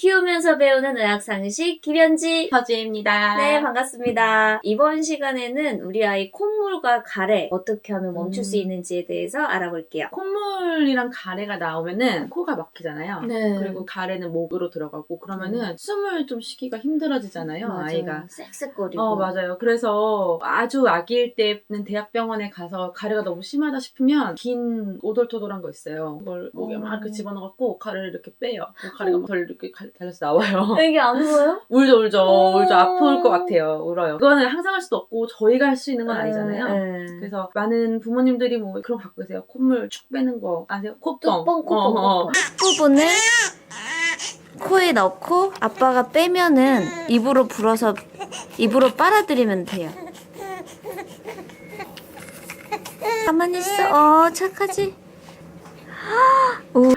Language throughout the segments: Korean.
키우면서 배우는 의학상식 김현지 서지입니다. 네, 반갑습니다. 이번 시간에는 우리 아이 콧물과 가래 어떻게 하면 멈출 수 있는지에 대해서 알아볼게요. 콧물이랑 가래가 나오면은 코가 막히잖아요. 네. 그리고 가래는 목으로 들어가고 그러면은 숨을 좀 쉬기가 힘들어지잖아요. 맞아요. 아이가. 쌕쌕거리고. 맞아요. 그래서 아주 아기일 때는 대학병원에 가서 가래가 너무 심하다 싶으면 긴 오돌토돌한 거 있어요. 그걸 목에 막 이렇게 집어넣어갖고 가래를 이렇게 빼요. 가래가 막 덜 이렇게 달려서 나와요. 이게 안 울어요? 울죠. 아플 것 같아요. 울어요. 그거는 항상 할 수도 없고 저희가 할 수 있는 건 아니잖아요. 그래서 많은 부모님들이 뭐 그런 거 갖고 계세요. 콧물 축 빼는 거 아세요? 콧뻥. 콧뻥. 부분을 코에 넣고 아빠가 빼면은 입으로 불어서 입으로 빨아들이면 돼요. 가만히 있어. 착하지?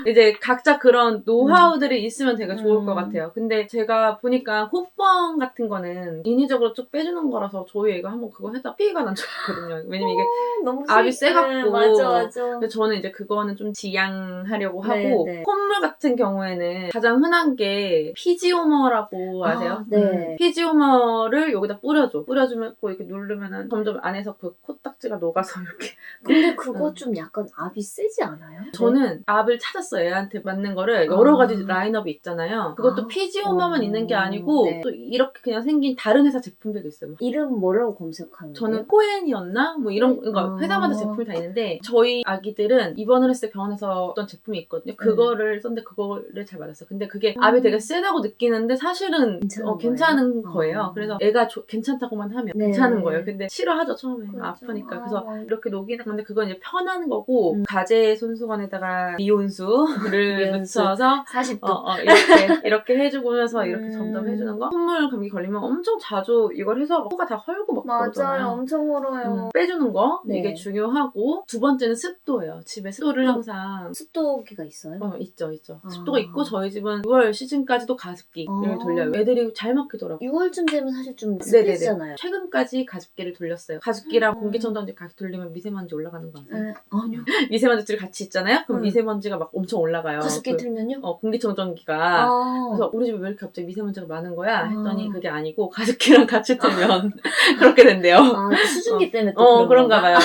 이제 각자 그런 노하우들이 있으면 되게 좋을 것 같아요. 근데 제가 보니까 콧뻥 같은 거는 인위적으로 쭉 빼주는 거라서 저희 애가 한번 그거 했다 피해가 난 적이 있거든요. 왜냐면 이게 너무 압이 세갖고. 맞아. 근데 저는 이제 그거는 좀 지양하려고 네, 하고 네. 콧물 같은 경우에는 가장 흔한 게 피지오머라고 아세요? 네. 피지오머를 여기다 뿌려주면 이렇게 누르면은 점점 안에서 그 코딱지가 녹아서 이렇게. 근데 그거 좀 약간 압이 세지 않아요? 저는 압을 찾았어요. 애한테 맞는 거를 여러 가지 라인업이 있잖아요. 그것도 피지오머만 있는 게 아니고 네. 또 이렇게 그냥 생긴 다른 회사 제품들도 있어요. 이름 뭐라고 검색하는 거예요? 저는 코엔이었나? 뭐 이런, 그러니까 회사마다 제품이 다 있는데, 저희 아기들은 입원을 했을 때 병원에서 어떤 제품이 있거든요. 그거를 썼는데 그거를 잘 맞았어요. 근데 그게 압이 되게 세다고 느끼는데 사실은 괜찮은 거예요. 그래서 애가 괜찮다고만 하면 괜찮은 거예요. 근데 싫어하죠, 처음에. 그렇죠. 아프니까. 그래서 이렇게 녹이는 건데 그건 이제 편한 거고, 가제 손수건에다가 미온수를 묻혀서 40도. 이렇게 해주면서 이렇게 점점 해주는 거. 콧물 감기 걸리면 엄청 자주 이걸 해서 코가 다 헐고 막 그러잖아요. 맞아요. 엄청 멀어요. 빼주는 거 네. 이게 중요하고 두 번째는 습도예요. 집에 습도를 항상 습도기가 있어요? 있죠. 습도가 있고 저희 집은 6월 시즌까지도 가습기를 돌려요. 애들이 잘 막히더라고요. 6월쯤 되면 사실 좀 습해지잖아요. 최근까지 가습기를 돌렸어요. 가습기랑 공기청정기 같이 돌리면 미세먼지 올라가는 거 아세요? 아니요. 미세먼지들이 같이 있잖아요. 그럼 미세먼지가 막 엄청 올라가요. 가습기 틀면요? 공기청정기가. 그래서 우리 집에 왜 이렇게 갑자기 미세먼지가 많은 거야? 했더니 그게 아니고 가습기랑 같이 틀면 그렇게 된대요. 수증기 때문에 또 그런가 봐요.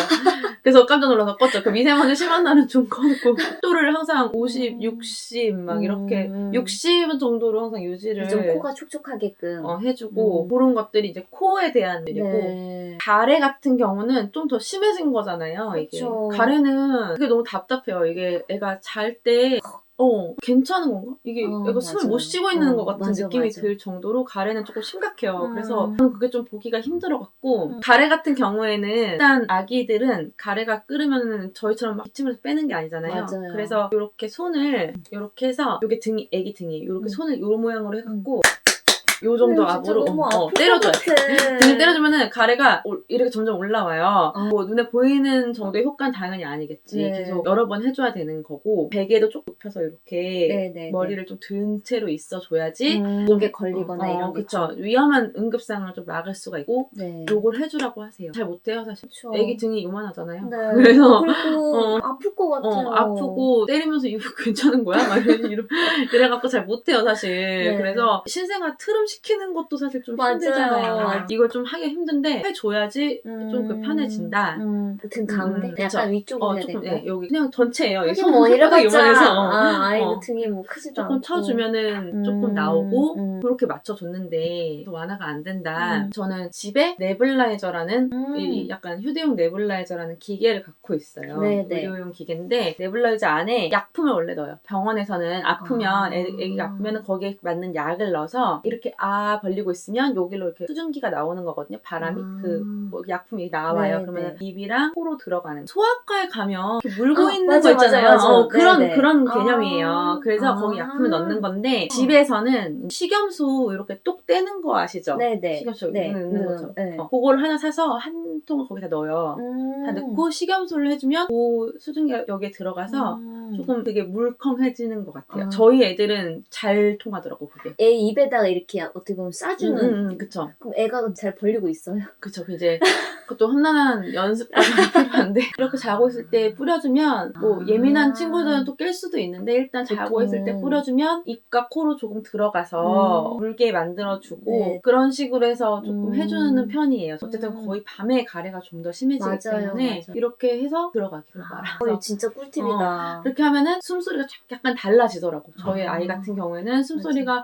그래서 깜짝 놀라서 껐죠. 그 미세먼지 심한 날은 좀 꺼놓고 습도를 항상 50, 60 막 이렇게 60 정도로 항상 유지를 좀 코가 촉촉하게끔 해주고 그런 것들이 이제 코에 대한 일이고 가래 같은 경우는 좀 더 심해진 거잖아요. 그쵸. 이게 가래는 그게 너무 답답해요. 이게 애가 잘 때 괜찮은 건가? 이게 애가 숨을 못 쉬고 있는 것 같은 느낌이 들 정도로 가래는 조금 심각해요. 그래서 저는 그게 좀 보기가 힘들어갖고 가래 같은 경우에는 일단 아기들은 가래가 끓으면은 저희처럼 막 기침을 빼는 게 아니잖아요. 맞아요. 그래서 이렇게 손을 이렇게 해서 이게 등이 애기 등이 이렇게 손을 요 모양으로 해갖고 요 정도 압으로 때려줘요. 등을 때려주면은 가래가 이렇게 점점 올라와요. 뭐 눈에 보이는 정도의 효과는 당연히 아니겠지. 계속 여러 번 해줘야 되는 거고 베개도 좀 눕혀서 이렇게 머리를 좀 든 채로 있어줘야지 목에 걸리거나 이런 게 그쵸. 위험한 응급상을 좀 막을 수가 있고 요걸 해주라고 하세요. 잘 못해요 사실. 그쵸. 애기 등이 요만하잖아요. 그래서 그리고 아플 것 같아요. 아프고 때리면서 이거 괜찮은 거야? 막 이래갖고 잘 못해요 사실. 그래서 신생아 트름 시키는 것도 사실 좀 힘들잖아요. 이걸 좀 하기 힘든데 해줘야지 좀 그 편해진다. 등 가운데? 약간 위쪽으로 해야 될까요? 여기 그냥 전체예요. 하긴 뭐 이래봤자 아이고 그 등이 뭐 크지도 조금 않고 쳐주면은 조금 나오고 그렇게 맞춰줬는데 완화가 안 된다. 저는 집에 네블라이저라는 이 약간 휴대용 네블라이저라는 기계를 갖고 있어요. 의료용 기계인데 네블라이저 안에 약품을 원래 넣어요. 병원에서는 아프면 애기가 아프면 거기에 맞는 약을 넣어서 이렇게 벌리고 있으면 여기로 이렇게 수증기가 나오는 거거든요. 바람이 뭐 약품이 나와요. 그러면 입이랑 코로 들어가는 소아과에 가면 이렇게 물고 있는 거 있잖아요. 그런 개념이에요. 그래서 거기 약품을 넣는 건데 집에서는 식염수 이렇게 똑 떼는 거 아시죠? 식염수 넣는 거죠. 그걸 하나 사서 한 통을 거기다 넣어요. 다 넣고 식염수를 해주면 그 수증기가 여기에 들어가서 조금 되게 물컹해지는 것 같아요. 저희 애들은 잘 통하더라고 그게. 애 입에다가 이렇게 어떻게 보면 싸주는. 그쵸. 그럼 애가 잘 벌리고 있어요? 그쵸. 이제 그것도 험난한 연습 과정이 필요한데 이렇게 자고 있을 때 뿌려주면 뭐 예민한 친구들은 또 깰 수도 있는데 일단 자고 있을 때 뿌려주면 입과 코로 조금 들어가서 물게 만들어주고 네. 그런 식으로 해서 조금 해주는 편이에요. 어쨌든 거의 밤에 가래가 좀 더 심해지기 때문에 이렇게 해서 들어가기로 말아서 진짜 꿀팁이다. 그렇게 하면은 숨소리가 약간 달라지더라고. 저희 아이 같은 경우에는 숨소리가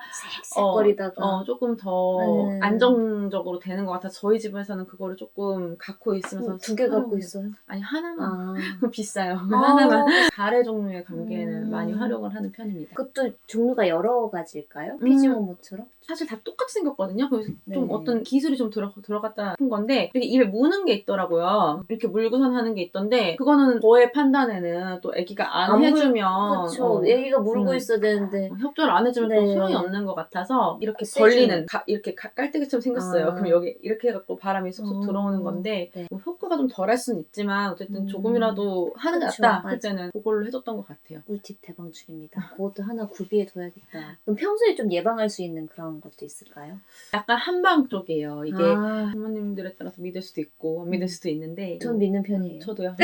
쌕쌕거리다가 조금 더 안정적으로 되는 것 같아서 저희 집에서는 그거를 조금 갖고 있으면서 2개 갖고 있어요? 아니 하나만. 아. 비싸요. 하나만. 가래 종류의 감개는 많이 활용을 하는 편입니다. 그것도 종류가 여러 가지일까요? 피지모모처럼? 사실 다 똑같이 생겼거든요. 그래서 네. 좀 어떤 기술이 좀 들어갔다 싶은 건데 이렇게 입에 무는 게 있더라고요. 이렇게 물고선 하는 게 있던데 그거는 저의 판단에는 또 애기가 안 해주면 그쵸. 애기가 물고 있어야 되는데 협조를 안 해주면 또 소용이 없는 것 같아서 이렇게 벌리는 이렇게 깔때기처럼 생겼어요. 그럼 여기 이렇게 해갖고 바람이 쏙쏙 들어오는 건데 뭐 효과가 좀 덜할 수는 있지만 어쨌든 조금이라도 하는 게 낫다. 그때는 그걸로 해줬던 것 같아요. 꿀팁 대방출입니다. 그것도 하나 구비해둬야겠다. 그럼 평소에 좀 예방할 수 있는 그런 것도 있을까요? 약간 한방 쪽이에요. 이게 부모님들에 따라서 믿을 수도 있고 안 믿을 수도 있는데 전 믿는 편이에요. 저도요.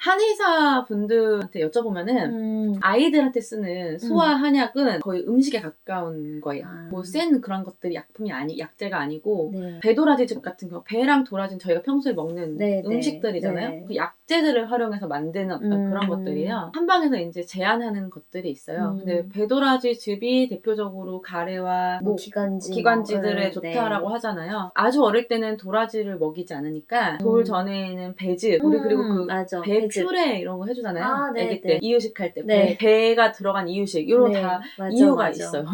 한의사 분들한테 여쭤보면은 아이들한테 쓰는 소화 한약은 거의 음식에 가까운 거예요. 뭐 센 그런 것들이 약재가 아니고 배도라지즙 같은 경우 배랑 도라지는 저희가 평소에 먹는 음식들이잖아요. 그 약재들을 활용해서 만드는 어떤 그런 것들이에요. 한방에서 이제 제한하는 것들이 있어요. 근데 배도라지즙이 대표적으로 가래와 뭐 기관지들에 좋다라고 하잖아요. 아주 어릴 때는 도라지를 먹이지 않으니까 돌 전에는 배즙 우리 그리고 그 배 퓨레 이런 거 해주잖아요. 애기 때 이유식 할 때 배가 들어간 이유식 이런 다 이유가 있어요.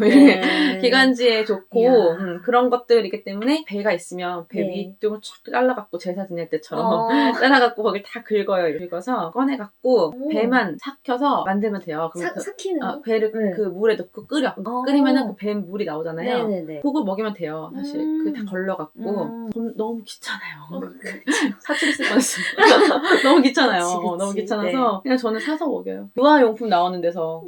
기관지에 좋고 그런 것들이기 때문에 배가 있으면 배 위쪽을 쫙 잘라갖고 제사 지낼 때처럼 잘라갖고 거기 다 긁어요. 긁어서 꺼내갖고 배만 삭혀서 만들면 돼요. 삭히는 거? 배를 그 물에 넣고 끓이면은 그 배 물이 나오잖아요. 그걸 먹이면 돼요. 사실 그게 다 걸러갖고 너무 귀찮아요. 사투리 쓸 뻔했어요. 너무 귀찮아요. 너무 귀찮아서 그냥 저는 사서 먹여요. 유아용품 나오는 데서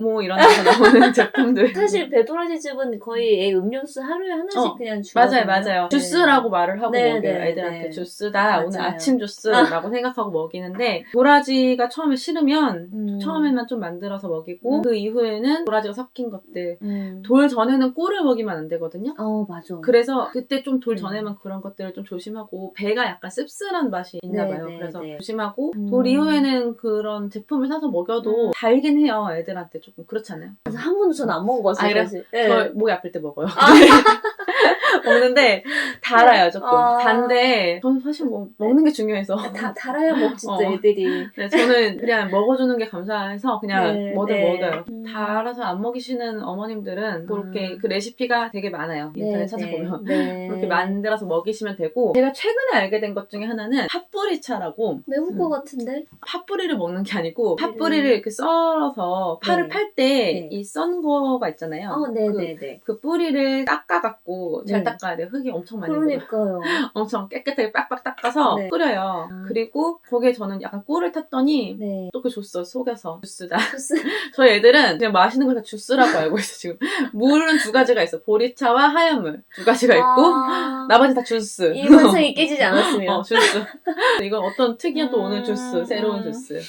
뭐 이런 데서 나오는 제품들. 사실 배도라지즙은 거의 애 음료수 하루에 하나씩 그냥 주거든요. 맞아요. 주스라고 말을 하고 먹여요. 애들한테 주스다. 오늘 아침 주스라고 생각하고 먹이는데 도라지가 처음에 싫으면 처음에만 좀 만들어서 먹이고 그 이후에는 도라지가 섞인 것들 돌 전에는 꿀을 먹이면 안 되거든요. 맞아. 그래서 그때 좀 돌 전에만 그런 것들을 좀 조심하고 배가 약간 씁쓸한 맛이 있나 봐요. 그래서 조심하고 돌 이후에는 그런 제품을 사서 먹여도 달긴 해요. 애들한테 조금 그렇잖아요. 한 번도 전 안 먹어봤어요. 사실. 저 목이 아플 때 먹어요. 먹는데 달아요 조금. 단데 저는 사실 뭐 먹는 게 중요해서 달아야 먹지 또 애들이. 네, 저는 그냥 먹어주는 게 감사해서 그냥 뭐든 먹어요. 달아서 안 먹이시는 어머님들은 그렇게 그 레시피가 되게 많아요. 인터넷 찾아보면 그렇게 만들어서 먹이시면 되고 제가 최근에 알게 된 것 중에 하나는 팥뿌리차라고 매울 것 같은데? 팥뿌리를 먹는 게 아니고 팥뿌리를 이렇게 썰어서 파를 팔 때 이 썬 거가 있잖아요. 그 뿌리를 닦아갖고 잘 닦아야 돼요. 흙이 엄청 많이 그러니까요. 엄청 깨끗하게 빡빡 닦아서 끓여요. 그리고 거기에 저는 약간 꿀을 탔더니 또 그 줬어. 속여서 주스다. 저희 애들은 그냥 마시는 걸 다 주스라고 알고 있어 지금. 물은 2가지가 있어. 보리차와 하얀 물 2가지가 있고 나머지 다 주스. 이 환상이 깨지지 않았으면. 주스. 이건 어떤 특이한 또 오늘 주스. 새로운 주스.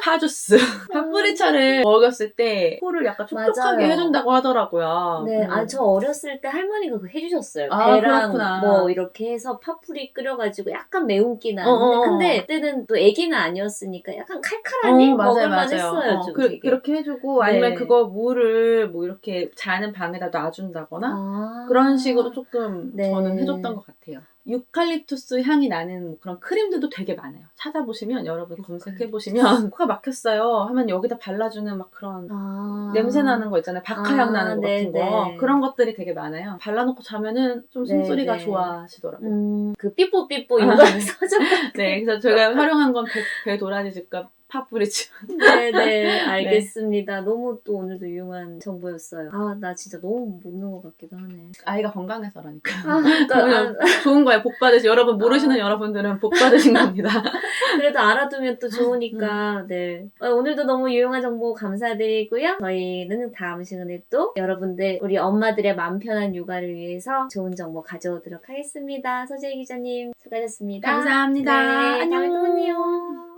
파주스. 팥뿌리차를 먹였을 때 코를 약간 촉촉하게 해준다고 하더라고요. 저 어렸을 때 할머니가 그거 해주셨어요. 배랑 그렇구나. 뭐 이렇게 해서 팥뿌리 끓여가지고 약간 매운기 나는데 근데 그때는 또 애기는 아니었으니까 약간 칼칼하니 먹을만 했어요. 좀 그렇게 해주고 아니면 그거 물을 뭐 이렇게 자는 방에다 놔준다거나 그런 식으로 조금 저는 해줬던 것 같아요. 유칼립투스 향이 나는 뭐 그런 크림들도 되게 많아요. 찾아보시면 여러분 검색해보시면 코가 막혔어요 하면 여기다 발라주는 막 그런 냄새 나는 거 있잖아요. 박하향 나는 거 같은 거 그런 것들이 되게 많아요. 발라놓고 자면은 좀 숨소리가 좋아지더라고요. 그 삐뽀삐뽀 육아 서적 네, 그래서 제가 활용한 건 배도라지즙과 파뿌리츠. 네네, 알겠습니다. 너무 또 오늘도 유용한 정보였어요. 아, 나 진짜 너무 먹는 것 같기도 하네. 아이가 건강해서라니까. 그러니까, 좋은 거예요. 복 받으시. 여러분 모르시는 여러분들은 복 받으신 겁니다. 그래도 알아두면 또 좋으니까. 네. 오늘도 너무 유용한 정보 감사드리고요. 저희는 다음 시간에 또 여러분들 우리 엄마들의 마음 편한 육아를 위해서 좋은 정보 가져오도록 하겠습니다. 서재희 기자님 수고하셨습니다. 감사합니다. 네, 다음에 또 안녕. 만나요.